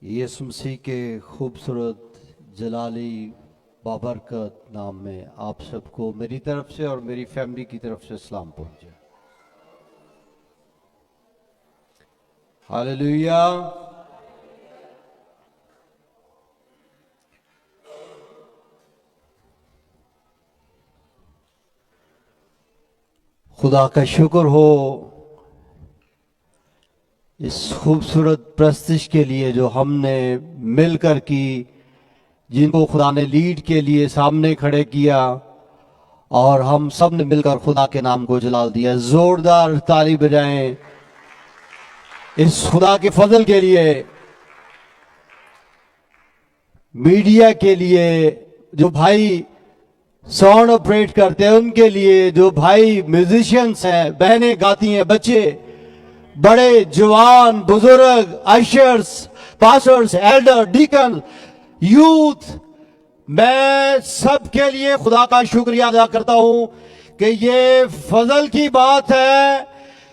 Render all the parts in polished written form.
यीशु मसीह के खूबसूरत जलाली बाबरकत नाम में आप सबको मेरी तरफ से और मेरी फैमिली की तरफ से सलाम पहुंचे। हालेलुया। खुदा का शुक्र हो इस खूबसूरत प्रस्तुति के लिए जो हमने मिलकर की, जिनको खुदा ने लीड के लिए सामने खड़े किया और हम सब ने मिलकर खुदा के नाम को जलाल दिया। जोरदार ताली बजाएं इस खुदा के फजल के लिए। मीडिया के लिए जो भाई साउंड ऑपरेट करते हैं, उनके लिए जो भाई म्यूजिशियंस हैं, बहनें गाती हैं, बच्चे बड़े जवान बुजुर्ग, ushers, pastors, elder, deacon, youth, मैं सबके लिए खुदा का शुक्रिया अदा करता हूं कि ये फजल की बात है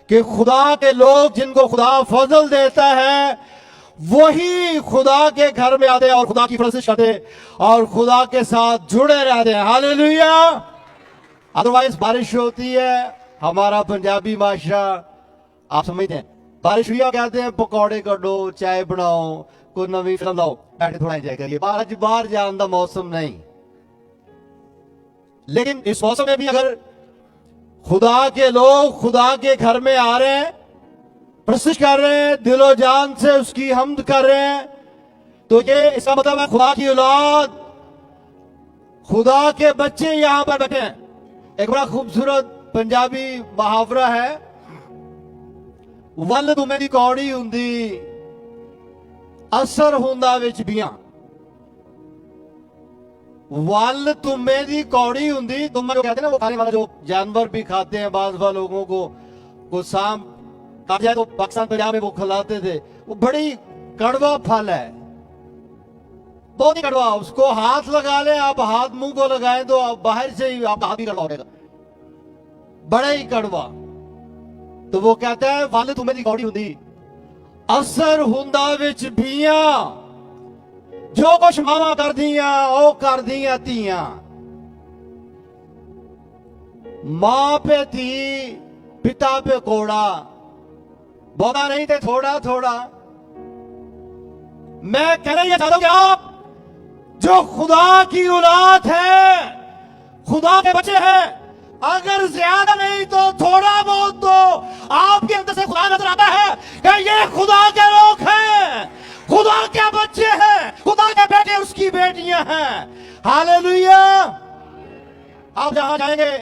कि खुदा के लोग जिनको खुदा फजल देता है वही खुदा के घर में आते हैं और खुदा की प्रशंसा करते हैं और खुदा के साथ जुड़े रहते हैं। हालेलुया। अदरवाइज बारिश होती है, हमारा पंजाबी माशरा आप समझते हैं, बारिश हुई कहते हैं पकौड़े करो, चाय बनाओ, कोई नवी फिल्म लाओ, बैठे थोड़ा एंजॉय करिए। आज बाहर जाने का मौसम नहीं, लेकिन इस मौसम में भी अगर खुदा के लोग खुदा के घर में आ रहे हैं, प्रस्तुत कर रहे हैं, दिलो जान से उसकी हम्द कर रहे हैं, तो ये इसका मतलब है खुदा की औलाद, खुदा के बच्चे यहां पर बैठे हैं। एक बड़ा खूबसूरत पंजाबी मुहावरा है, वल तुम्हें दी कौड़ी हुंदी असर हुंदा विच बियां। वल तुम्हें दी कौड़ी हुंदी, तुम्हें जो कहते हैं ना वो खाने वाला जो जानवर भी खाते हैं, बाज बार लोगों को सांप काट जाए तो पाकिस्तान पंजाब में वो खिलाते थे, वो बड़ी कड़वा फल है, बहुत ही कड़वा। उसको हाथ लगा ले आप, हाथ मुंह को लगाएं तो आप बाहर से ही आपका हाथ ही कड़वा होगा, बड़ा ही कड़वा। तो वो कहता है वल तुम्हें दी कौड़ी हुंदी असर हुंदा विच बियां, जो कुछ मावा कर दियां ओ कर दियां तियां। मां पे थी पिता पे कोड़ा, बहुता नहीं थे थोड़ा थोड़ा। मैं कहना यह चाहता हूं कि आप जो खुदा की औलाद है, खुदा के बच्चे हैं, अगर ज्यादा नहीं तो थोड़ा बहुत तो आपके अंदर से खुदा नजर आता है कि ये खुदा के लोग हैं, खुदा के बच्चे हैं, खुदा के बेटे उसकी बेटियां हैं। हालेलुया। आप जहां जाएंगे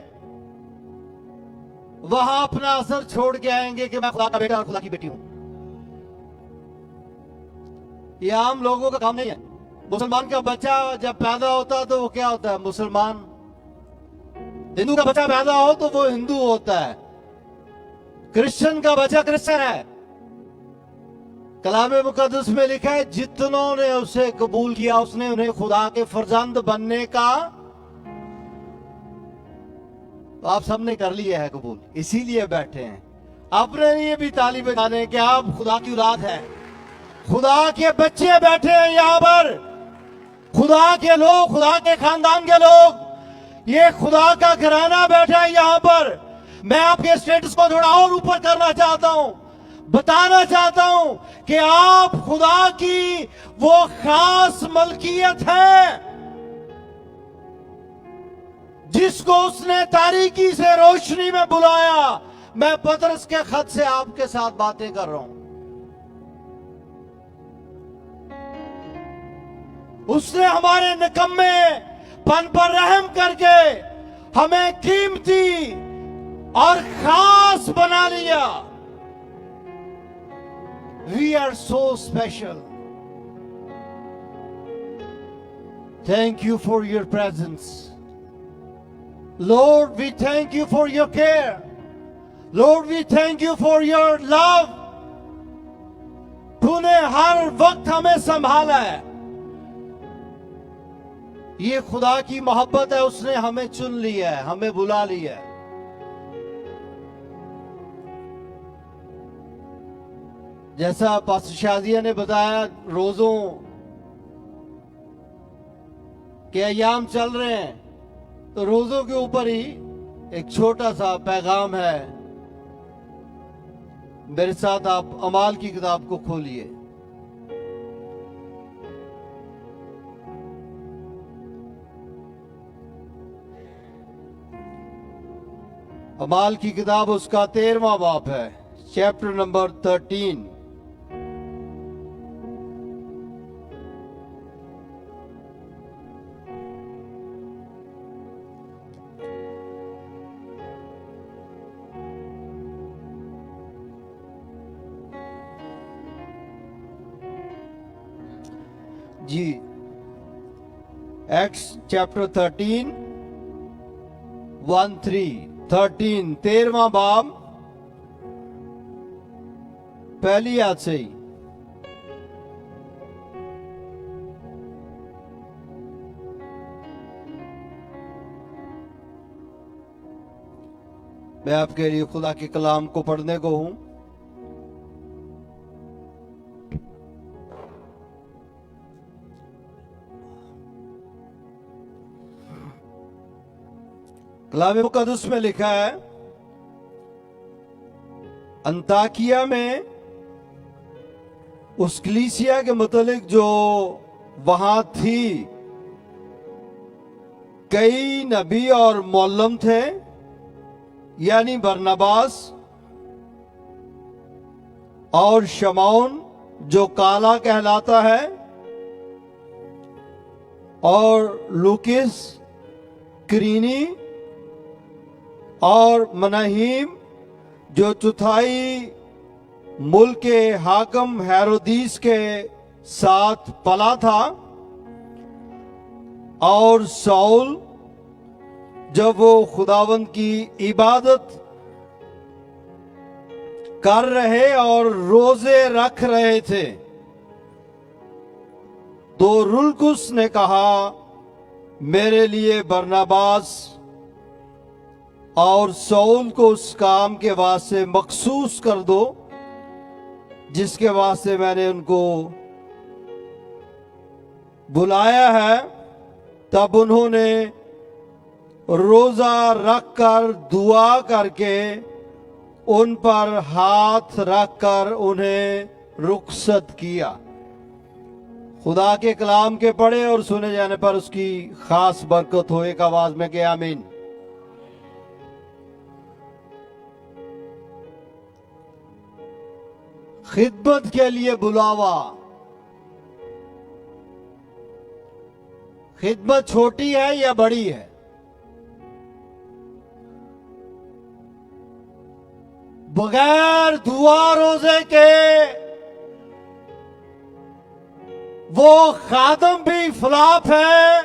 वहां अपना असर छोड़ के आएंगे कि मैं खुदा का बेटा और खुदा की बेटी हूं। यह आम लोगों का काम नहीं है। मुसलमान का बच्चा जब पैदा होता है तो वो क्या होता है? मुसलमान। हिंदू का बच्चा पैदा हो तो वो हिंदू होता है। क्रिश्चियन का बच्चा क्रिश्चियन है। कलाम मुकद्दस में लिखा है जितनों ने उसे कबूल किया उसने उन्हें खुदा के फर्जंद बनने का, तो आप सबने कर लिया है कबूल, इसीलिए बैठे हैं। अपने लिए भी ताली बजाने कि आप खुदा की औलाद हैं, खुदा के बच्चे बैठे हैं यहां पर, खुदा के लोग, खुदा के खानदान के लोग, ये खुदा का घराना बैठा है यहां पर। मैं आपके स्टेटस को थोड़ा और ऊपर करना चाहता हूं, बताना चाहता हूं कि आप खुदा की वो खास मलकियत है जिसको उसने तारीकी से रोशनी में बुलाया। मैं पतरस के खत से आपके साथ बातें कर रहा हूं। उसने हमारे निकम्मे पन पर रहम करके हमें कीमती और खास बना लिया। We are so special. Thank you for your presence Lord, we thank you for your care. Lord, we thank you for your love. तूने हर वक्त हमें संभाला है। ये खुदा की मोहब्बत है, उसने हमें चुन लिया है, हमें बुला लिया है। जैसा पास्टर शाजिया ने बताया, रोजों के अयाम चल रहे हैं, तो रोजों के ऊपर ही एक छोटा सा पैगाम है। मेरे साथ आप अमाल की किताब को खोलिए। अमाल की किताब उसका 13वां बाब है, चैप्टर नंबर 13। जी, एक्ट्स चैप्टर 13 13 13वां बाब पहली आयत से ही। मैं आपके लिए खुदा के कलाम को पढ़ने को हूं। कलाम मुकद्दस में लिखा है, अंताकिया में उस कलीसिया के मुतालिक जो वहां थी, कई नबी और मौलम थे, यानी बरनबास और शमौन जो काला कहलाता है, और लूकिस क्रीनी और मनाहीम जो चौथाई मुल्क के हाकम हेरोदीस के साथ पला था, और साउल जब वो खुदावंद की इबादत कर रहे और रोजे रख रहे थे, तो रुलकुस ने कहा, मेरे लिए बरनबास और साउल को उस काम के वास्ते मखसूस कर दो जिसके वास्ते मैंने उनको बुलाया है। तब उन्होंने रोजा रखकर दुआ करके उन पर हाथ रखकर उन्हें रुखसत किया। खुदा के कलाम के पढ़े और सुने जाने पर उसकी खास बरकत हो। एक आवाज में के आमीन। खिदमत के लिए बुलावा। खिदमत छोटी है या बड़ी है? बगैर दुआ रोजे के वो खादम भी फ्लॉप है,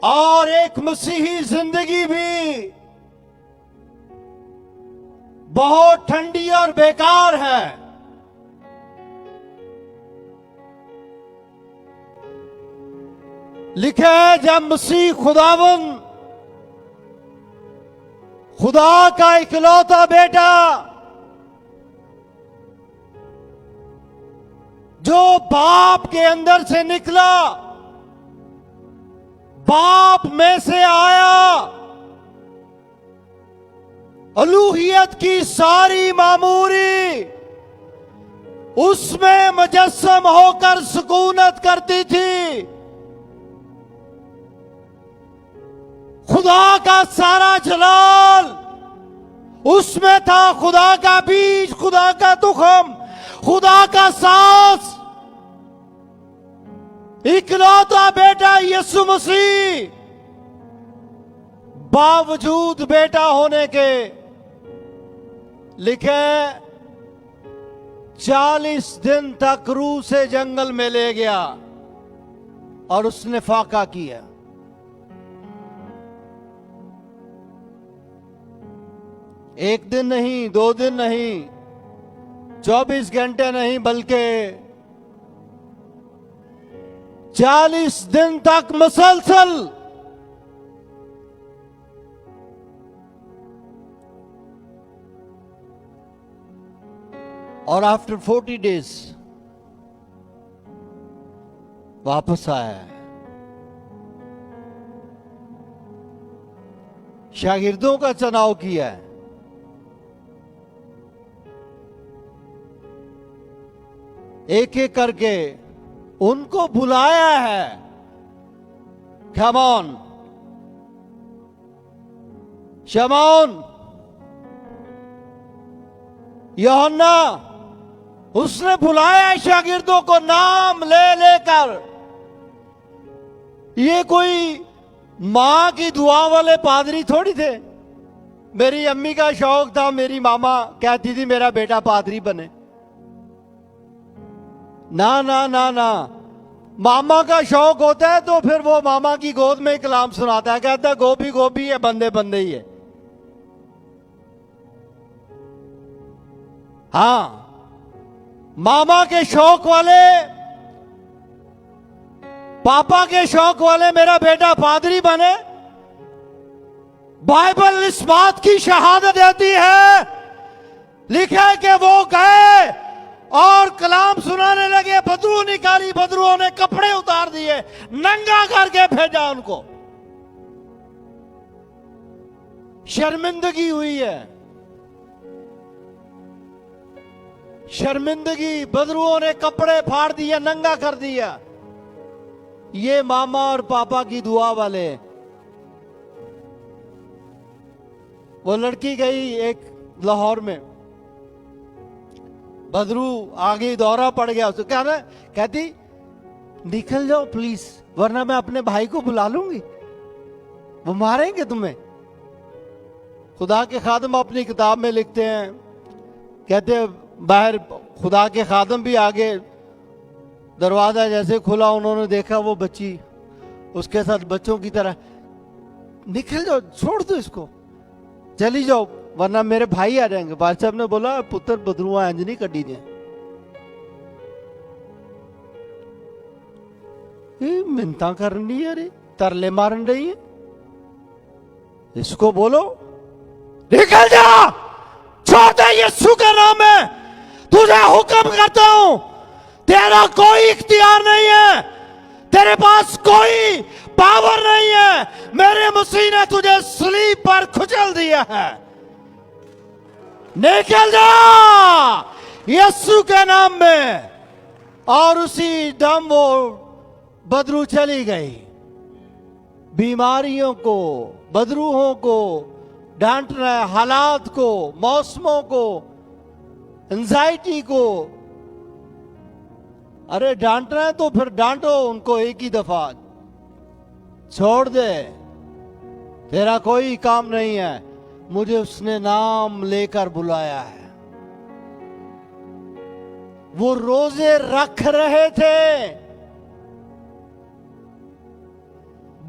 और एक मसीही जिंदगी भी बहुत ठंडी और बेकार है। लिखे है, जब मसीह खुदावन, खुदा का इकलौता बेटा, जो बाप के अंदर से निकला, बाप में से आया, अलूहियत की सारी मामूरी उसमें मुजस्सम होकर सुकूनत करती थी। खुदा का सारा जलाल उसमें था, खुदा का बीज, खुदा का तुखम, खुदा का सांस, इकलौता बेटा यीशु मसीह। बावजूद बेटा होने के लिखे 40 दिन तक रूह से जंगल में ले गया और उसने फाका किया। एक दिन नहीं, 2 दिन नहीं, 24 घंटे नहीं, बल्कि 40 दिन तक मुसलसल और आफ्टर 40 डेज वापस आया है। शागिर्दों का चुनाव किया है। एक एक करके उनको बुलाया है। कम ऑन शमौन, यूहन्ना, उसने बुलाया शागिर्दों को नाम ले लेकर। ये कोई मां की दुआ वाले पादरी थोड़ी थे। मेरी अम्मी का शौक था, मेरी मामा कहती थी मेरा बेटा पादरी बने। ना ना ना ना, मामा का शौक होता है तो फिर वो मामा की गोद में कलाम सुनाता है, कहता है गोभी गोभी है, बंदे बंदे ही है। हाँ, मामा के शौक वाले, पापा के शौक वाले मेरा बेटा पादरी बने। बाइबल इस बात की शहादत देती है, लिखा है कि वो गए और कलाम सुनाने लगे। बदरू निकाली, बदरुओं ने कपड़े उतार दिए, नंगा करके भेजा उनको। शर्मिंदगी हुई है, शर्मिंदगी। बदरुओं ने कपड़े फाड़ दिए, नंगा कर दिया। ये मामा और पापा की दुआ वाले। वो लड़की गई एक लाहौर में, बदरू आगे दौरा पड़ गया। उसको क्या ना, कहती निकल जाओ प्लीज, वरना मैं अपने भाई को बुला लूंगी, वो मारेंगे तुम्हें। खुदा के खादम अपनी किताब में लिखते हैं, कहते बाहर खुदा के खादम भी आगे, दरवाजा जैसे खुला उन्होंने देखा वो बच्ची उसके साथ बच्चों की तरह। निकल जाओ, छोड़ दो इसको, चली जाओ, वरना मेरे भाई आ जाएंगे। बादशाह साहब ने बोला पुत्र बदरुआ इंज नहीं कटी दे, मिन्नता करनी है, तरले मारन रही है, इसको बोलो निकल जा, छोड़ दे, यीशु का नाम है, तुझे हुक्म करता हूं, तेरा कोई इख्तियार नहीं है, तेरे पास कोई पावर नहीं है। मेरे मसीह ने तुझे सलीब पर खुजल दिया है, निकल जा यीशु के नाम में। और उसी दम वो बदरू चली गई। बीमारियों को, बदरूहों को डांट रहा है, हालात को, मौसमों को, एंजाइटी को। अरे डांटना है तो फिर डांटो उनको एक ही दफा, छोड़ दे, तेरा कोई काम नहीं है, मुझे उसने नाम लेकर बुलाया है। वो रोजे रख रहे थे,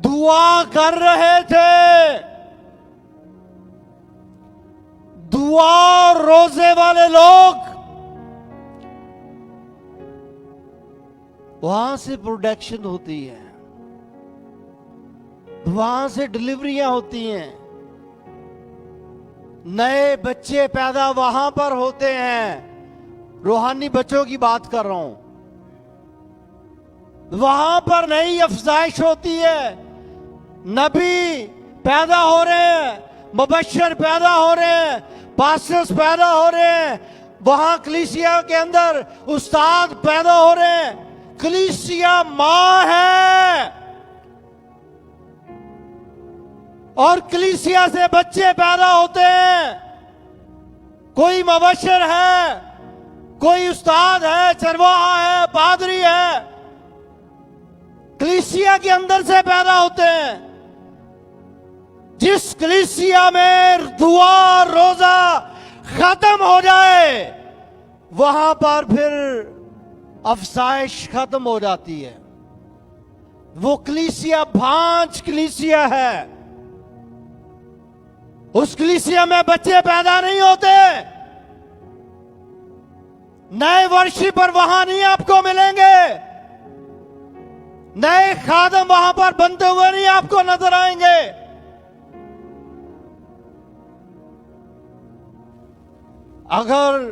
दुआ कर रहे थे। दुआ और रोजे वाले लोग, वहां से प्रोडक्शन होती है, वहां से डिलीवरियां होती हैं, नए बच्चे पैदा वहां पर होते हैं। रूहानी बच्चों की बात कर रहा हूं, वहां पर नई अफजाइश होती है, नबी पैदा हो रहे हैं, मुबश्शिर पैदा हो रहे हैं, पास्टर्स पैदा हो रहे हैं, वहां कलीसिया के अंदर उस्ताद पैदा हो रहे हैं। कलीसिया मां है और कलीसिया से बच्चे पैदा होते हैं। कोई मुबश्शिर है, कोई उस्ताद है, चरवाहा है, पादरी है, कलीसिया के अंदर से पैदा होते हैं। जिस कलीसिया में दुआ रोजा खत्म हो जाए, वहां पर फिर अफसाइश खत्म हो जाती है। वो कलीसिया भांज कलीसिया है, उस कलीसिया में बच्चे पैदा नहीं होते। नए वर्षी पर वहां नहीं आपको मिलेंगे, नए खादम वहां पर बनते हुए नहीं आपको नजर आएंगे। अगर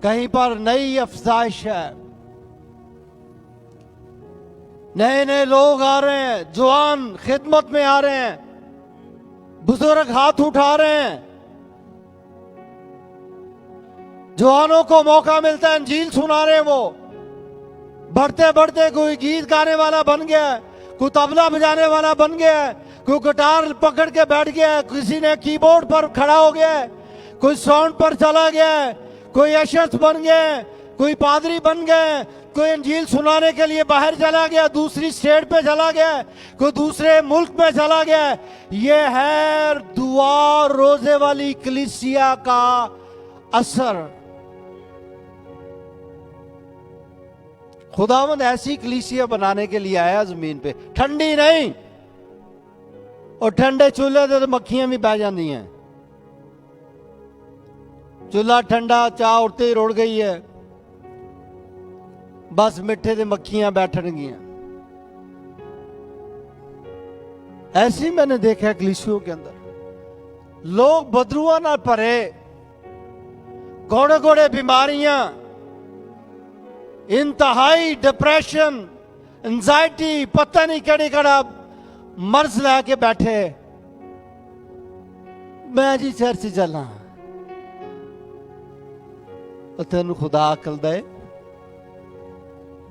कहीं पर नई अफजाइश है, नए नए लोग आ रहे हैं, जवान खिदमत में आ रहे हैं, बुजुर्ग हाथ उठा रहे हैं, जवानों को मौका मिलता है, इंजील सुना रहे हैं। वो बढ़ते बढ़ते कोई गीत गाने वाला बन गया, कोई तबला बजाने वाला बन गया, कोई गिटार पकड़ के बैठ गया, किसी ने कीबोर्ड पर खड़ा हो गया, कोई साउंड पर चला गया, कोई अशर्स बन गए, कोई पादरी बन गए, कोई इंजील सुनाने के लिए बाहर चला गया, दूसरी स्टेट पे चला गया, कोई दूसरे मुल्क में चला गया। ये है दुआ रोजे वाली कलीसिया का असर। खुदावंद ऐसी कलीसिया बनाने के लिए आया जमीन पे, ठंडी नहीं। और ठंडे चूल्हे तो मक्खियां भी बह जाती हैं। चूल्हा ठंडा, चाह उड़ते ही रुड़ गई है, बस मिठे से मक्खियां बैठनगियां। ऐसी मैंने देखा कलीसियों के अंदर लोग बदरुआ ना भरे, घोड़े घोड़े बीमारियां, इंतहाई डिप्रेशन, एंजाइटी, पता नहीं कड़ी कड़ा मर्ज लैके बैठे। मैं जी चर्च चलना, तेन खुदा अकल दे,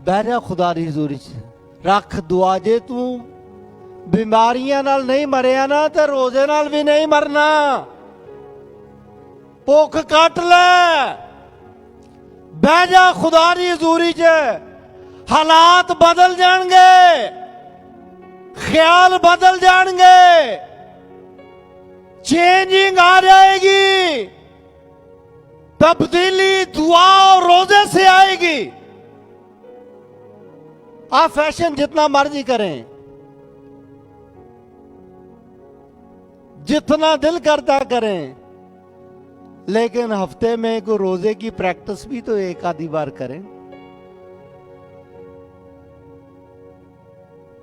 बहरा खुदा दी हजूरी च रख दुआ। जे तू बीमारियां नाल नहीं मरिया ना तो रोजे नाल भी नहीं मरना। भुख कट ले, बह जा खुदा दी हजूरी च, हालात बदल जाएंगे, ख्याल बदल जाएंगे, चेंजिंग आ जाएगी, तब्दीली दुआ और रोजे से आएगी। आप फैशन जितना मर्जी करें, जितना दिल करता करें, लेकिन हफ्ते में कोई रोजे की प्रैक्टिस भी तो एक आधी बार करें।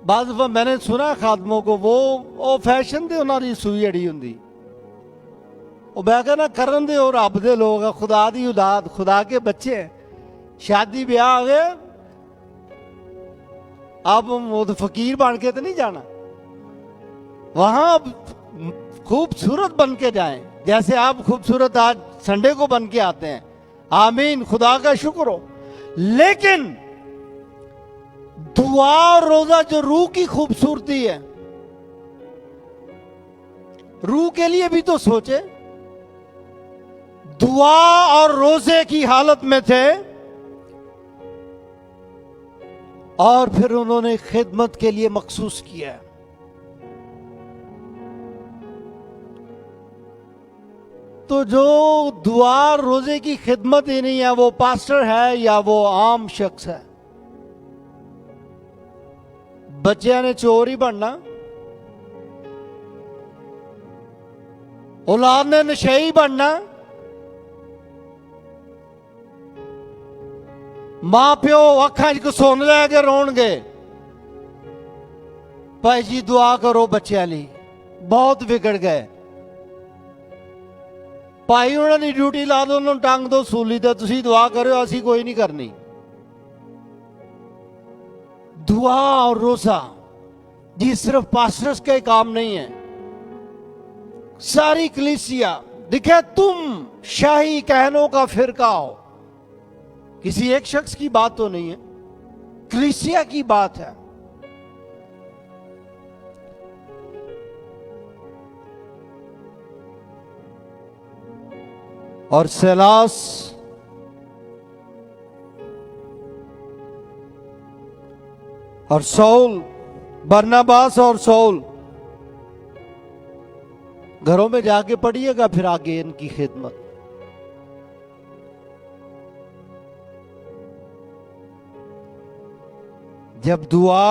बाद मैंने सुना खादमों को, वो फैशन दे उन्होंने सूई अड़ी होंगी, मैं कहना करन दे और रब दे लोग, खुदा दी औलाद, खुदा के बच्चे हैं, शादी ब्याह आ गए, अब वो तो फकीर बन के तो नहीं जाना, वहां खूबसूरत बन के जाएं, जैसे आप खूबसूरत आज संडे को बन के आते हैं। आमीन, खुदा का शुक्र हो। लेकिन दुआ और रोजा जो रूह की खूबसूरती है, रूह के लिए भी तो सोचे। दुआ और रोजे की हालत में थे और फिर उन्होंने खिदमत के लिए मखसूस किया। तो जो दुआ रोजे की खिदमत ही नहीं है, वो पास्टर है या वो आम शख्स है। बच्चियां ने चोर ही बनना, औलाद ने नशेई बनना, मां प्यो अखा च घसुन लैके रोणगे, भाई जी दुआ करो बच्चों लिए, बहुत बिगड़ गए। भाई उन्होंने ड्यूटी ला दो, उन्होंने टांग दो सूली ते, तुसी दुआ करो, असी कोई नहीं करनी। दुआ और रोजा जी सिर्फ पास्टर्स का काम नहीं है, सारी कलीसिया। दिखे तुम शाही कहनों का फिरका हो, किसी एक शख्स की बात तो नहीं है, कलीसिया की बात है। और सेलास और सौल, बरनबास और सौल, घरों में जाके पढ़िएगा फिर आगे इनकी खिदमत। जब दुआ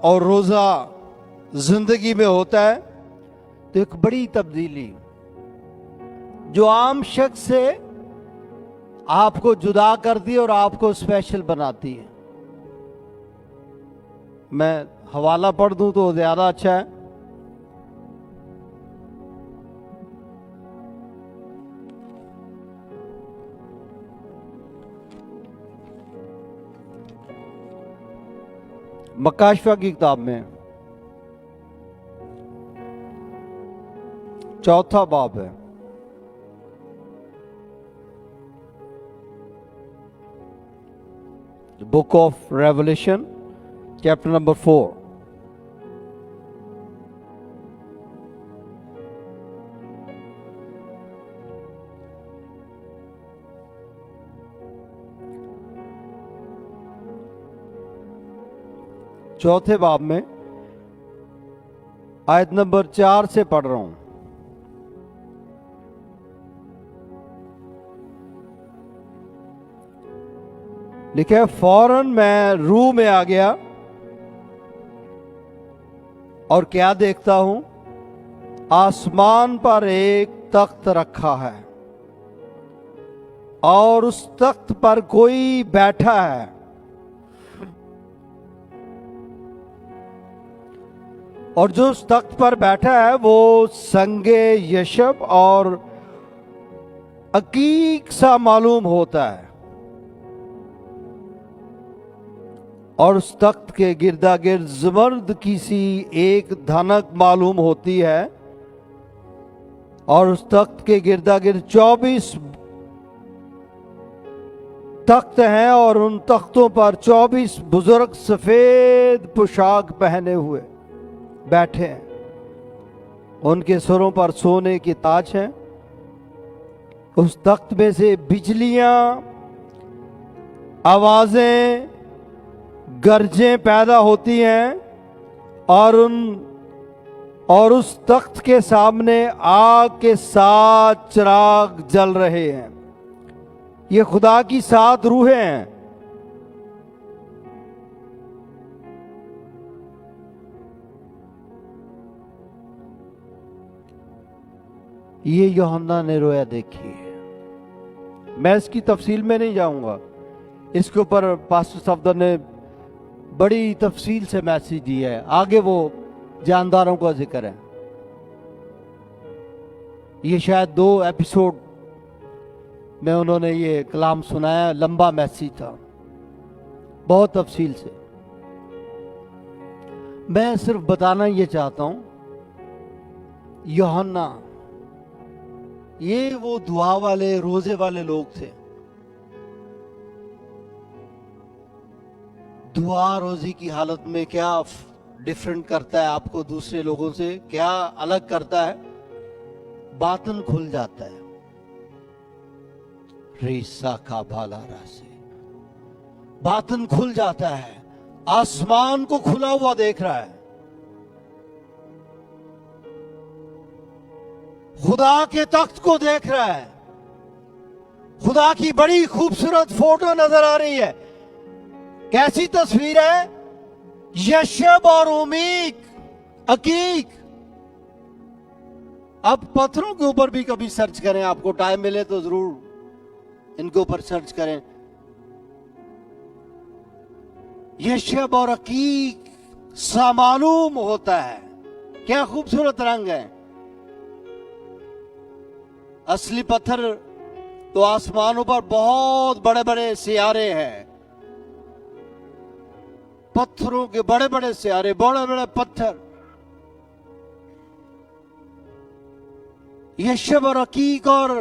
और रोजा जिंदगी में होता है तो एक बड़ी तब्दीली जो आम शख्स से आपको जुदा करती है और आपको स्पेशल बनाती है। मैं हवाला पढ़ दूं तो ज्यादा अच्छा है। मक्काशिफा की किताब में 4 बाब है। Book of revelation chapter number 4। चौथे बाब में आयत नंबर 4 से पढ़ रहा हूं। लिखा है, फौरन मैं रूह में आ गया और क्या देखता हूं, आसमान पर एक तख्त रखा है और उस तख्त पर कोई बैठा है। और जो उस तख्त पर बैठा है वो संगे यशब और अकीक सा मालूम होता है, और उस तख्त के गिरदा गिर्द ज़मर्द की सी एक धनक मालूम होती है, और उस तख्त के गिरदा गिर्द 24 तख्त हैं, और उन तख्तों पर 24 बुजुर्ग सफेद पोशाक पहने हुए बैठे हैं। उनके सरों पर सोने के ताज हैं। उस तख्त में से बिजलियां, आवाजें, गरजें पैदा होती हैं, और उस तख्त के सामने आग के 7 चिराग जल रहे हैं। ये खुदा की 7 रूहें हैं। ये यूहन्ना ने रोया देखी है। मैं इसकी तफसील में नहीं जाऊंगा। इसके ऊपर पास्टर सफदर ने बड़ी तफसील से मैसेज दिया है। आगे वो जानदारों का जिक्र है। ये शायद 2 एपिसोड में उन्होंने ये कलाम सुनाया। लंबा मैसेज था, बहुत तफसील से। मैं सिर्फ बताना ये चाहता हूं, यूहन्ना ये वो दुआ वाले, रोजे वाले लोग थे। दुआ रोजी की हालत में क्या डिफरेंट करता है आपको दूसरे लोगों से, क्या अलग करता है? बातन खुल जाता है। रेसा का भाला रासे, बातन खुल जाता है। आसमान को खुला हुआ देख रहा है। खुदा के तख्त को देख रहा है। खुदा की बड़ी खूबसूरत फोटो नजर आ रही है। कैसी तस्वीर है? यशब और उमीक, अकीक। अब पत्थरों के ऊपर भी कभी सर्च करें, आपको टाइम मिले तो जरूर इनके ऊपर सर्च करें। यशब और अकीक सा मालूम होता है। क्या खूबसूरत रंग है। असली पत्थर तो आसमानों पर बहुत बड़े बड़े सियारे हैं। पत्थरों के बड़े बड़े सियारे, बड़े बड़े पत्थर। यशब और अकीक और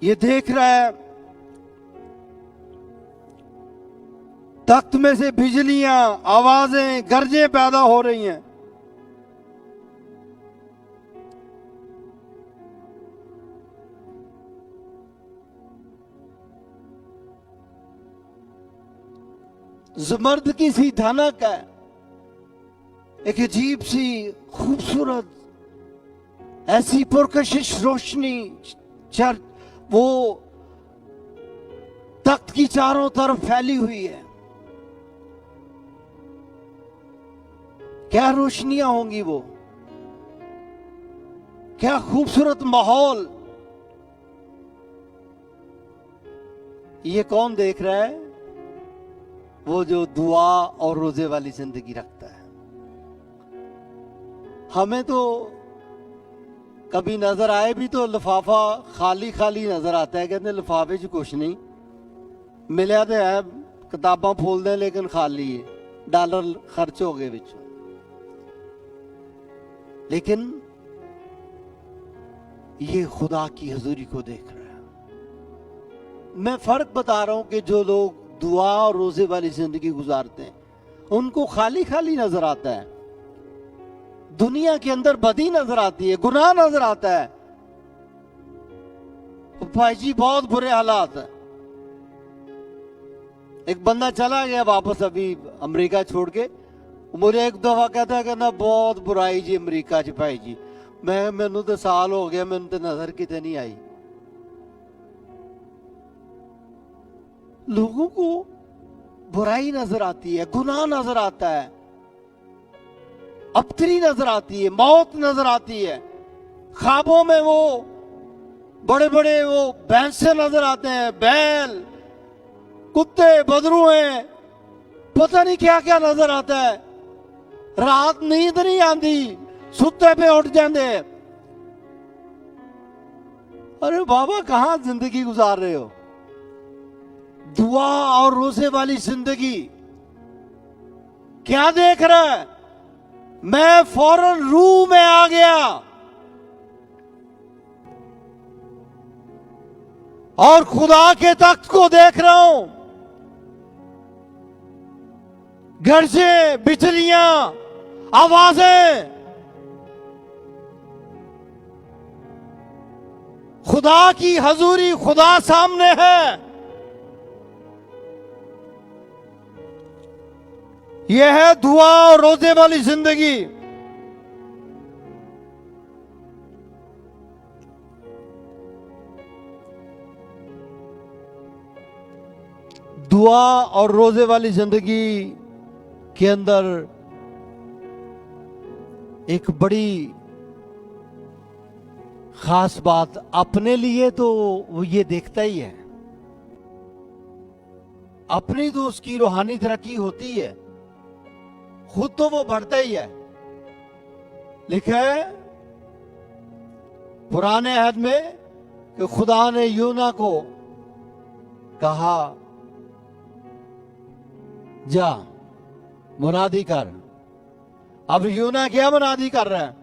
ये देख रहा है। तख्त में से बिजलियां, आवाजें, गरजें पैदा हो रही हैं। ज़मर्द की सी धनक है। एक अजीब सी खूबसूरत, ऐसी पुरकशिश रोशनी वो तख्त की चारों तरफ फैली हुई है। क्या रोशनियां होंगी वो, क्या खूबसूरत माहौल। ये कौन देख रहा है? वो जो दुआ और रोजे वाली जिंदगी रखता है। हमें तो कभी नजर आए भी तो लिफाफा खाली खाली नजर आता है, कहते लिफाफे च कुछ नहीं मिलया तो है, किताबां फुलदे लेकिन खाली है, डॉलर खर्च हो गए विच। लेकिन ये खुदा की हजूरी को देख रहा है। मैं फर्क बता रहा हूं कि जो लोग दुआ और रोजे वाली जिंदगी गुजारते हैं उनको खाली खाली नजर आता है, दुनिया के अंदर बदी नजर आती है, गुनाह नजर आता है। भाई जी बहुत बुरे हालात है। एक बंदा चला गया वापस अभी अमेरिका छोड़ के, मुझे एक दफा कहता है कहना बहुत बुराई जी अमेरिका च भाई जी। मैनू तो साल हो गया, मैनू तो नजर कितने नहीं आई। लोगों को बुराई नजर आती है, गुनाह नजर आता है, अबतरी नजर आती है, मौत नजर आती है। ख्वाबों में वो बड़े बड़े वो भैंसे नजर आते हैं, बैल, कुत्ते, बदरूए, पता नहीं क्या क्या नजर आता है। रात नींद नहीं आती, सुते पे उठ जाते। अरे बाबा कहां जिंदगी गुजार रहे हो? दुआ और रोजे वाली जिंदगी क्या देख रहा है? मैं फौरन रूह में आ गया और खुदा के तख्त को देख रहा हूं। गरजे, बिजलियां, आवाजें, खुदा की हजूरी, खुदा सामने है। यह है दुआ और रोजे वाली जिंदगी। दुआ और रोजे वाली जिंदगी के अंदर एक बड़ी खास बात अपने लिए तो वो ये देखता ही है, अपनी तो उसकी रूहानी तरक्की होती है, खुद तो वो बढ़ता ही है। लिखा है पुराने अहद में कि खुदा ने यूना को कहा जा मुनादी कर। अब यूना क्या मुनादी कर रहा है?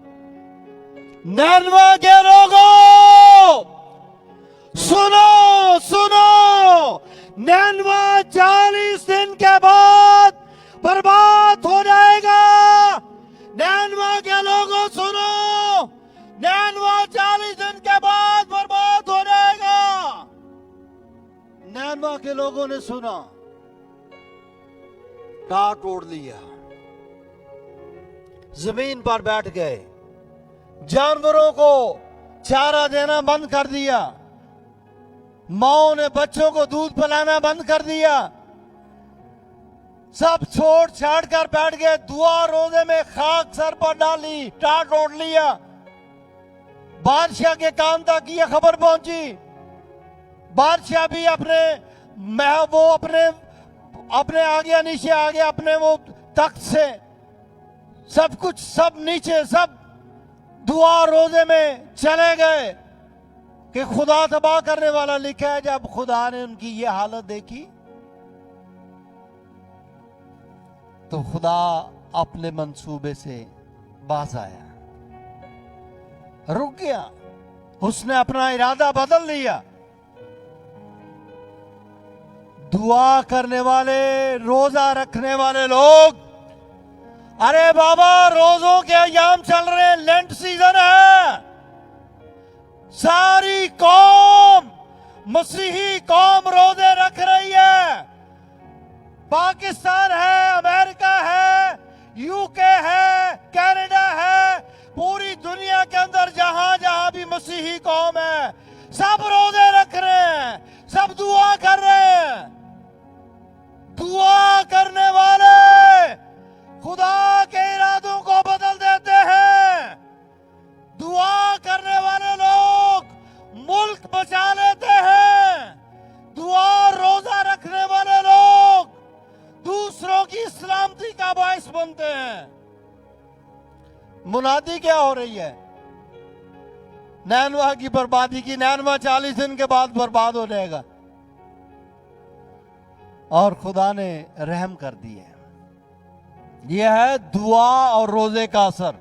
नैनवा के लोगों सुनो सुनो, नैनवा 40 दिन के बाद बर्बाद हो जाएगा। नैनवा के लोगों सुनो, नैनवा 40 दिन के बाद बर्बाद हो जाएगा। नैनवा के लोगों ने सुना, टाट तोड़ लिया, जमीन पर बैठ गए, जानवरों को चारा देना बंद कर दिया, माओ ने बच्चों को दूध पिलाना बंद कर दिया, सब छोड़ छाड़ कर बैठ गए। दुआ रोजे में खाक सर पर डाली, टाट तोड़ लिया। बादशाह के कान तक यह खबर पहुंची। बादशाह भी अपने आगे नीचे आ गया, अपने वो तख्त से सब कुछ सब नीचे, सब दुआ रोजे में चले गए कि खुदा तबाह करने वाला। लिखा है जब खुदा ने उनकी ये हालत देखी तो खुदा अपने मंसूबे से बाज आया, रुक गया, उसने अपना इरादा बदल लिया। दुआ करने वाले, रोजा रखने वाले लोग, अरे बाबा रोजों के अयाम चल रहे हैं, लेंट सीजन है, सारी कौम, मसीही कौम रोजे रख रही है। पाकिस्तान है, अमेरिका है, यूके है, कनाडा है, पूरी दुनिया के अंदर जहां जहां भी मसीही कौम है, सब रोजे रख रहे हैं, सब दुआ कर रहे हैं। दुआ करने वाले खुदा के इरादों को बदल देते हैं। दुआ करने वाले लोग मुल्क बचा लेते हैं। दुआ रोजा रखने वाले लोग दूसरों की सलामती का बायस बनते हैं। मुनादी क्या हो रही है? नैनवा की बर्बादी की। नैनवा 40 दिन के बाद बर्बाद हो जाएगा। और खुदा ने रहम कर दिए। यह है दुआ और रोजे का असर।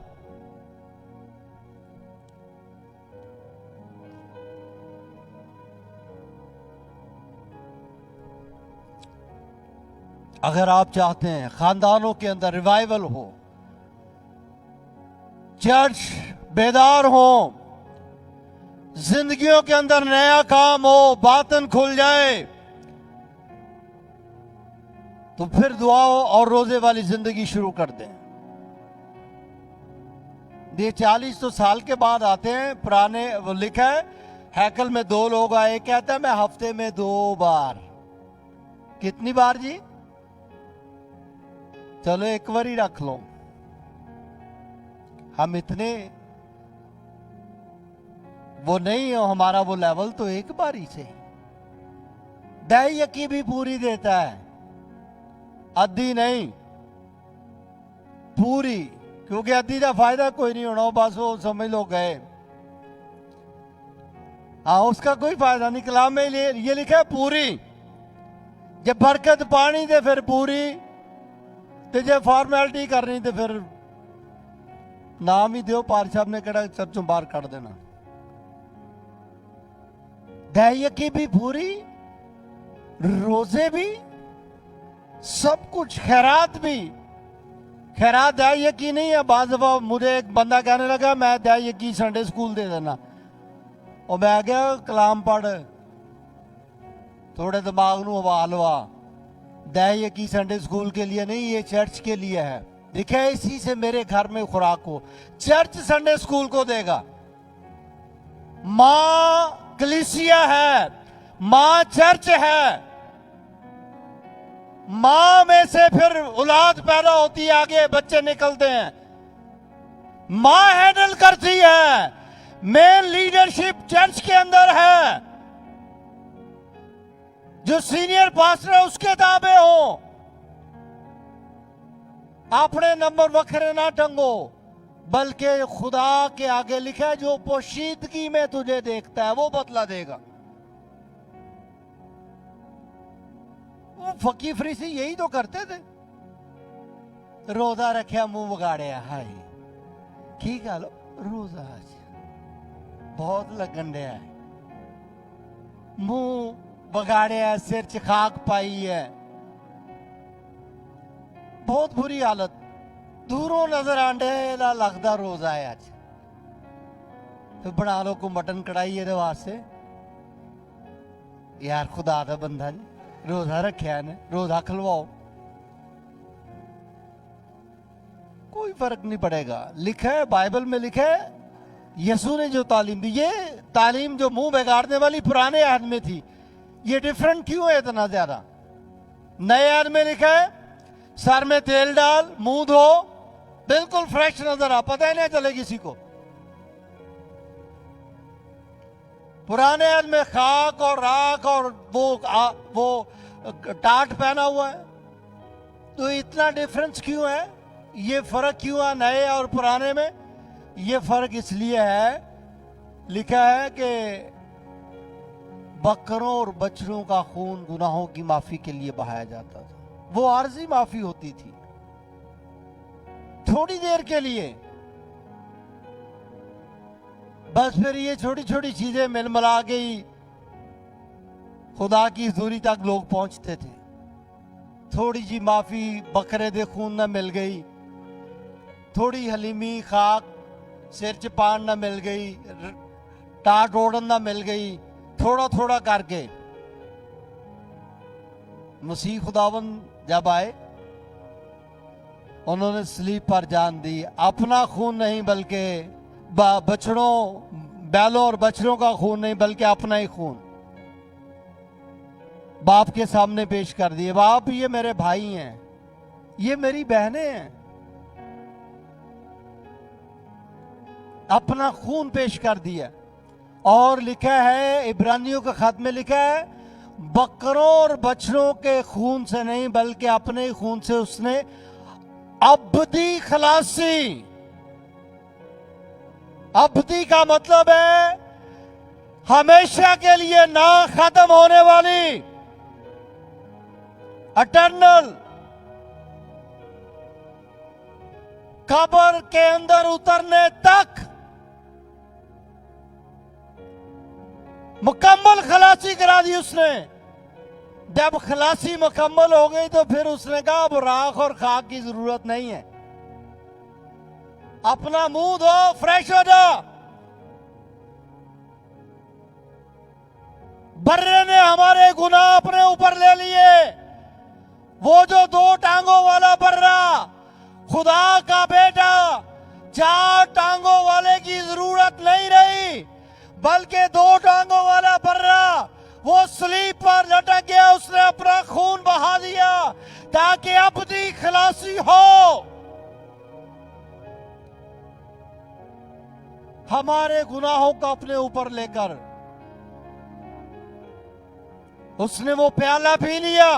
अगर आप चाहते हैं खानदानों के अंदर रिवाइवल हो, चर्च बेदार हो, जिंदगियों के अंदर नया काम हो, बातन खुल जाए, तो फिर दुआओं और रोजे वाली जिंदगी शुरू कर दें। ये 40 तो साल के बाद आते हैं। पुराने वो लिखा है हैकल में 2 लोग आए, कहता है मैं हफ्ते में 2 बार। कितनी बार जी? चलो एक बार ही रख लो। हम इतने वो नहीं हो, हमारा वो लेवल तो एक बार ही से। दही यकी भी पूरी देता है, अद्धी नहीं, पूरी। क्योंकि अद्धी का फायदा कोई नहीं होना, बस वो समझ लो गए। हाँ, उसका कोई फायदा नहीं। कलाम में ये लिखा है पूरी। जब बरकत पानी दे फिर पूरी, तो जब फॉर्मेलिटी करनी तो फिर नाम ही दो। पार साहब ने कहा चर्चों बाहर कर देना। दही की भी पूरी, रोजे भी, सब कुछ, खैरात भी। खैरात दही की नहीं है। बाज़ दफा मुझे एक बंदा कहने लगा मैं दही की संडे स्कूल दे देना, और मैं गया कलाम पढ़, थोड़े दिमाग नू हवा लवा। दही की संडे स्कूल के लिए नहीं, ये चर्च के लिए है। लिखा है इसी से मेरे घर में खुराक हो। चर्च संडे स्कूल को देगा। मां कलीसिया है, मां चर्च है। मां में से फिर औलाद पैदा होती है, आगे बच्चे निकलते हैं। मां हैंडल करती है। मेन लीडरशिप चर्च के अंदर है। जो सीनियर पास्टर है उसके ताबे हो। अपने नंबर वखरे ना टंगो, बल्कि खुदा के आगे लिखा है जो पोशीदगी में तुझे देखता है वो बदला देगा। वो फकी फरीसी यही तो करते थे। रोजा रखा मुंह बगाड़िया, हाय की गल रोजा बहुत लगन रहा है, मुंह बगाड़िया, सिर च खाक पाई है, बहुत बुरी हालत। दूरों नजर आंडे लगता रोजा है अज, तो बना लो को मटन कढ़ाई ये वास्ते। यार खुदा दा बंदा जी रोजा रखा ने, रोजा खलवाओ, कोई फर्क नहीं पड़ेगा। लिखा है बाइबल में, लिखा है यसू ने जो तालीम दी, ये तालीम जो मुंह बिगाड़ने वाली पुराने अहद में थी, ये डिफरेंट क्यों है इतना ज्यादा? नए अहद में लिखा है सर में तेल डाल, मुंह धो, बिल्कुल फ्रेश नजर आ, पता ही नहीं चले किसी को। पुराने अहद में खाक और राख और वो टाट पहना हुआ है। तो इतना डिफरेंस क्यों है? ये फर्क क्यों है नए और पुराने में? ये फर्क इसलिए है, लिखा है कि बकरों और बछड़ों का खून गुनाहों की माफी के लिए बहाया जाता था। वो आर्जी माफी होती थी थोड़ी देर के लिए, बस फिर ये छोटी छोटी चीजें मिलमिला गई, खुदा की हजूरी तक लोग पहुंचते थे। थोड़ी जी माफी बकरे दे खून न मिल गई, थोड़ी हलीमी खाक सिर च पान न मिल गई, टाट ओढ़न न मिल गई, थोड़ा थोड़ा करके मसीह खुदावन जब आए उन्होंने स्लीप पर जान दी। अपना खून नहीं बल्कि बछड़ों, बैलों और बछड़ों का खून नहीं बल्कि अपना ही खून बाप के सामने पेश कर दिए। बाप ये मेरे भाई हैं, ये मेरी बहनें हैं, अपना खून पेश कर दिया। और लिखा है इब्रानियों के खत में लिखा है बकरों और बछड़ों के खून से नहीं बल्कि अपने ही खून से उसने अब्दी खलासी, अवधि का मतलब है हमेशा के लिए ना खत्म होने वाली, इटर्नल। कब्र के अंदर उतरने तक मुकम्मल खलासी करा दी उसने। जब खलासी मुकम्मल हो गई तो फिर उसने कहा अब राख और खाक की जरूरत नहीं है, अपना मुंह धो, फ्रेश हो जाओ। बर्रे ने हमारे गुनाह अपने ऊपर ले लिए। वो जो 2 टांगों वाला बर्रा, खुदा का बेटा, 4 टांगों वाले की जरूरत नहीं रही, बल्कि 2 टांगों वाला बर्रा वो सलीब पर लटक गया। उसने अपना खून बहा दिया ताकि अबदी खलासी हो। हमारे गुनाहों को अपने ऊपर लेकर उसने वो प्याला पी लिया।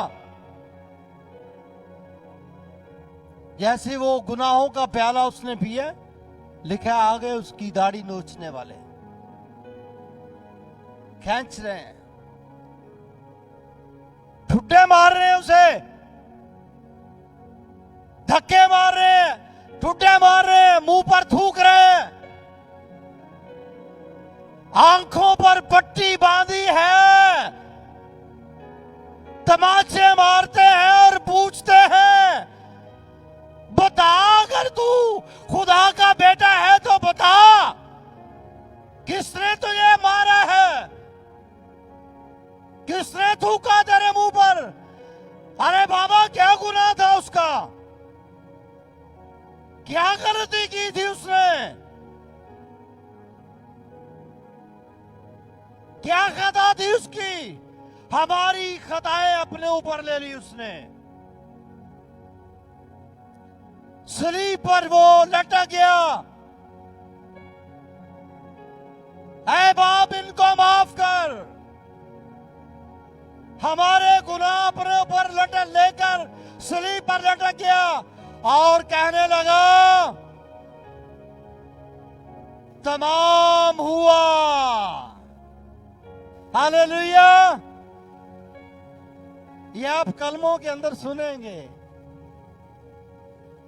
जैसे वो गुनाहों का प्याला उसने पिया, लिखा आगे उसकी दाढ़ी नोचने वाले खींच रहे हैं, ठुड्डे मार रहे हैं, उसे धक्के मार रहे हैं, ठुड्डे मार रहे हैं, मुंह पर थूक रहे हैं, आंखों पर पट्टी बांधी है, तमाचे मारते हैं और पूछते हैं बता, अगर तू खुदा का बेटा है तो बता, किसने तुझे मारा है, किसने थूका तेरे मुंह पर? अरे बाबा क्या गुनाह था उसका, क्या गलती की थी उसने, क्या खता थी उसकी? हमारी खताएं अपने ऊपर ले ली उसने। सलीब पर वो लटक गया। ऐ बाप इनको माफ कर। हमारे गुनाह अपने ऊपर लटक लेकर सलीब पर लटक गया और कहने लगा तमाम हुआ। हालेलुया। ये आप कलमों के अंदर सुनेंगे,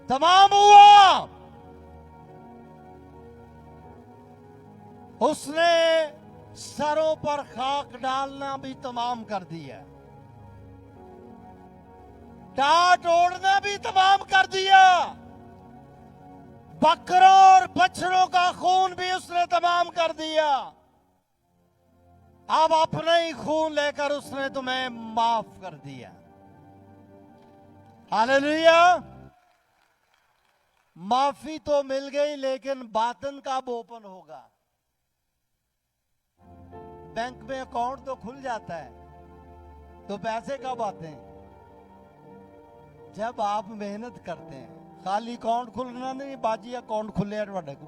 तमाम हुआ। उसने सरों पर खाक डालना भी तमाम कर दिया, टाट ओढ़ना भी तमाम कर दिया, बकरों और बछड़ों का खून भी उसने तमाम कर दिया। अब अपने ही खून लेकर उसने तुम्हें माफ कर दिया। हालेलुया। माफी तो मिल गई, लेकिन बातन कब ओपन होगा? बैंक में अकाउंट तो खुल जाता है, तो पैसे कब आते हैं? जब आप मेहनत करते हैं। खाली अकाउंट खुलना नहीं, बाजी अकाउंट खुले तुहाडे को?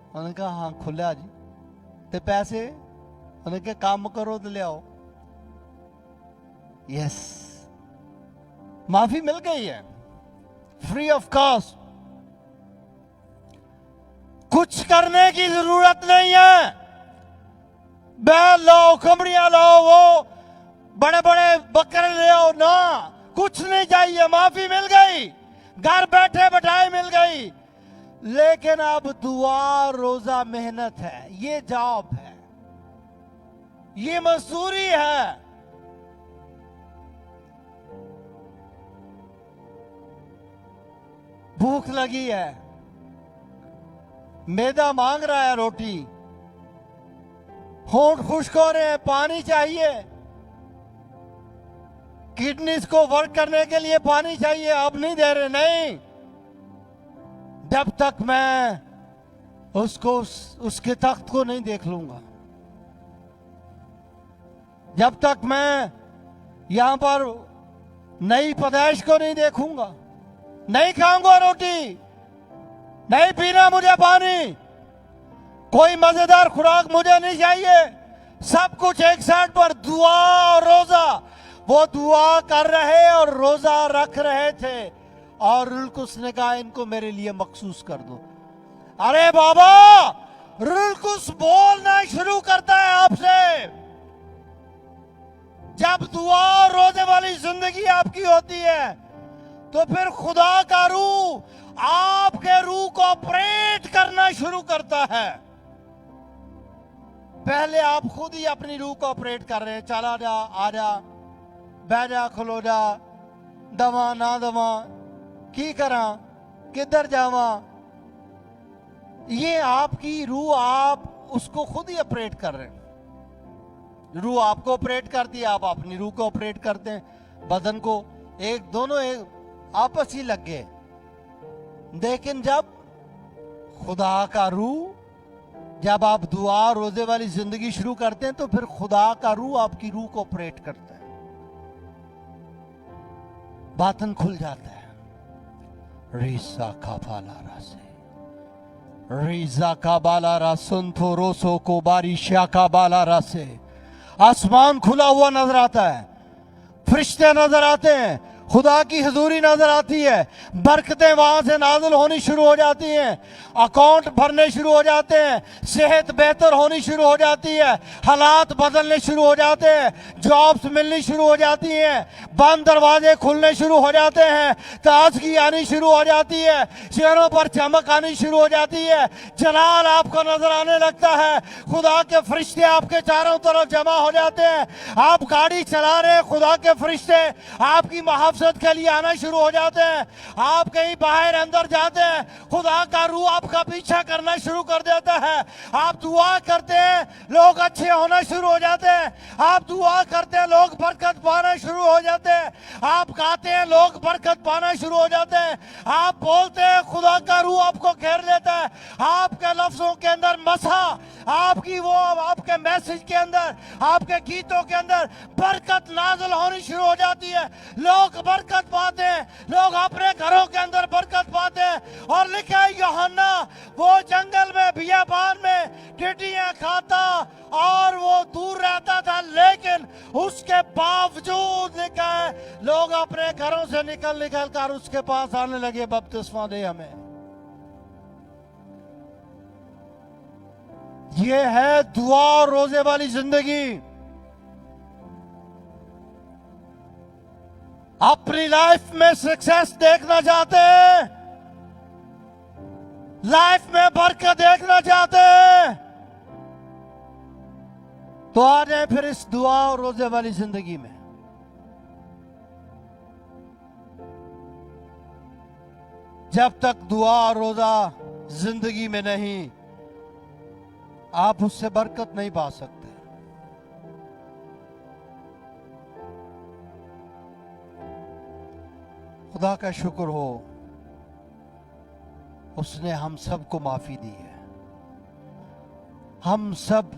उन्होंने कहा हाँ खुलिया जी। ते पैसे? उन्होंने कहा काम करो तो ले आओ। यस, माफी मिल गई है, फ्री ऑफ कॉस्ट। कुछ करने की जरूरत नहीं है। बैल लाओ, खमड़ियां लाओ, वो बड़े बड़े बकरे ले आओ ना, कुछ नहीं चाहिए। माफी मिल गई, घर बैठे बैठाए मिल गई। लेकिन अब दुआ, रोजा, मेहनत है, ये जॉब है, ये मजदूरी है। भूख लगी है, मैदा मांग रहा है रोटी, होंठ खुश्क हो रहे हैं, पानी चाहिए, किडनीज को वर्क करने के लिए पानी चाहिए, अब नहीं दे रहे। नहीं, जब तक मैं उसको उसके तख्त को नहीं देख लूंगा, जब तक मैं यहां पर नई पैदाइश को नहीं देखूंगा, नहीं खाऊंगा रोटी, नहीं पीना मुझे पानी, कोई मजेदार खुराक मुझे नहीं चाहिए, सब कुछ एक साइड पर। दुआ और रोजा, वो दुआ कर रहे और रोजा रख रहे थे, और उसने कहा इनको मेरे लिए मखसूस कर दो। अरे बाबा, कुछ बोलना शुरू करता है आपसे। जब दुआ और रोजे वाली जिंदगी आपकी होती है तो फिर खुदा का रूह आपके रूह को ऑपरेट करना शुरू करता है। पहले आप खुद ही अपनी रूह को ऑपरेट कर रहे हैं। चला जा, आ जा, बह जा, खलो जा, दवा ना दवा, की करा, किधर जावा, ये आपकी रूह, आप उसको खुद ही ऑपरेट कर रहे हैं। रूह आपको ऑपरेट करती है, आप अपनी रूह को ऑपरेट करते हैं, बदन को, एक दोनों एक आपस ही लग गए। लेकिन जब खुदा का रूह, जब आप दुआ रोजे वाली जिंदगी शुरू करते हैं तो फिर खुदा का रूह आपकी रूह को ऑपरेट करता है, बातन खुल जाता है। रीसा का बालारा से, रीजा का बालारा, सुनथो रोसो को बारिशा का बालारा से आसमान खुला हुआ नजर आता है, फरिश्ते नजर आते हैं, खुदा की हजूरी नजर आती है, बरकतें वहां से नाजिल होनी शुरू हो जाती हैं, अकाउंट भरने शुरू हो जाते हैं, सेहत बेहतर होनी शुरू हो जाती है, हालात बदलने शुरू हो जाते हैं, जॉब्स मिलनी शुरू हो जाती हैं, बंद दरवाजे खुलने शुरू हो जाते हैं, ताजगी आनी शुरू हो जाती है, चेहरों पर चमक आनी शुरू हो जाती है, जलाल आपको नजर आने लगता है, खुदा के फरिश्ते आपके चारों तरफ जमा हो जाते हैं। आप गाड़ी चला रहे हैं, खुदा के फरिश्ते आपकी मुहाफजत के लिए आना शुरू हो जाते हैं। आप कहीं बाहर अंदर जाते हैं, खुदा का रूह आपका पीछा करना शुरू कर देता है। आप दुआ करते हैं, लोग अच्छे होना शुरू हो जाते हैं। आप दुआ करते हैं, लोग बरकत पाना शुरू हो जाते हैं। आप गाते हैं, लोग बरकत पाना शुरू हो जाते हैं। आप बोलते हैं, खुदा का रूह आपको घेर लेता है। आपके लफ्जों के अंदर मसा, आपकी वो आपके मैसेज के अंदर, आपके गीतों के अंदर बरकत नाज़िल होनी शुरू हो जाती है। लोग बरकत पाते हैं, लोग अपने घरों के अंदर बरकत पाते हैं। और लिखा है यूहन्ना वो जंगल में, बियाबान में टिड्डियां खाता और वो दूर रहता था, लेकिन उसके बावजूद लिखा है लोग अपने घरों से निकल निकल कर उसके पास आने लगे, बपतिस्मा दे हमें। ये है दुआ और रोजे वाली जिंदगी। अपनी लाइफ में सक्सेस देखना चाहते हैं, लाइफ में बरकत देखना चाहते हैं, तो आ जाए फिर इस दुआ और रोजे वाली जिंदगी में। जब तक दुआ और रोजा जिंदगी में नहीं, आप उससे बरकत नहीं पा सकते। खुदा का शुक्र हो, उसने हम सबको माफी दी है। हम सब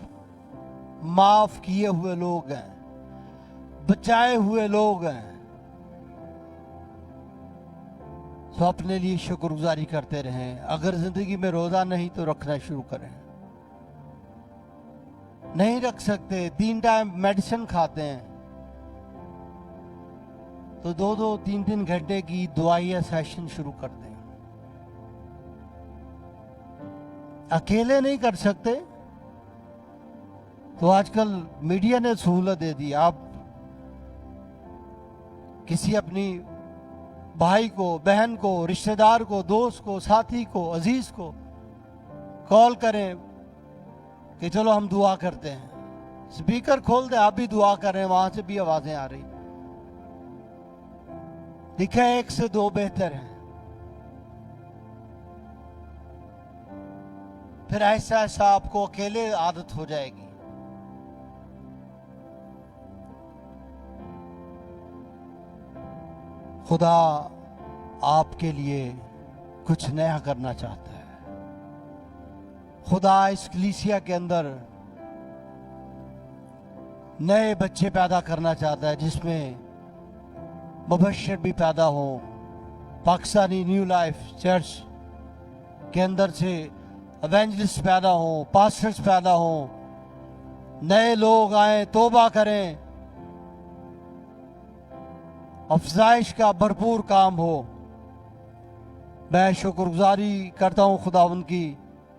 माफ किए हुए लोग हैं, बचाए हुए लोग हैं। तो अपने लिए शुक्रगुजारी करते रहें। अगर जिंदगी में रोजा नहीं तो रखना शुरू करें। नहीं रख सकते, 3 टाइम मेडिसिन खाते हैं, तो 2-2, 3-3 घंटे की दवाइयां सेशन शुरू कर दें। अकेले नहीं कर सकते तो आजकल मीडिया ने सहूलत दे दी। आप किसी अपनी भाई को, बहन को, रिश्तेदार को, दोस्त को, साथी को, अजीज को कॉल करें कि चलो हम दुआ करते हैं। स्पीकर खोल दे, आप भी दुआ कर रहे हैं, वहां से भी आवाजें आ रही। लिखा है 1 से 2 बेहतर है। फिर ऐसा ऐसा आपको अकेले आदत हो जाएगी। खुदा आपके लिए कुछ नया करना चाहता है। खुदा इस कलीसिया के अंदर नए बच्चे पैदा करना चाहता है, जिसमें मुबश्शिर भी पैदा हो। पाकिस्तानी न्यू लाइफ चर्च के अंदर से एवेंजलिस्ट पैदा हो, पास्टर्स पैदा हो, नए लोग आए, तौबा करें, अफजाइश का भरपूर काम हो। मैं शुक्रगुजारी करता हूं खुदा उनकी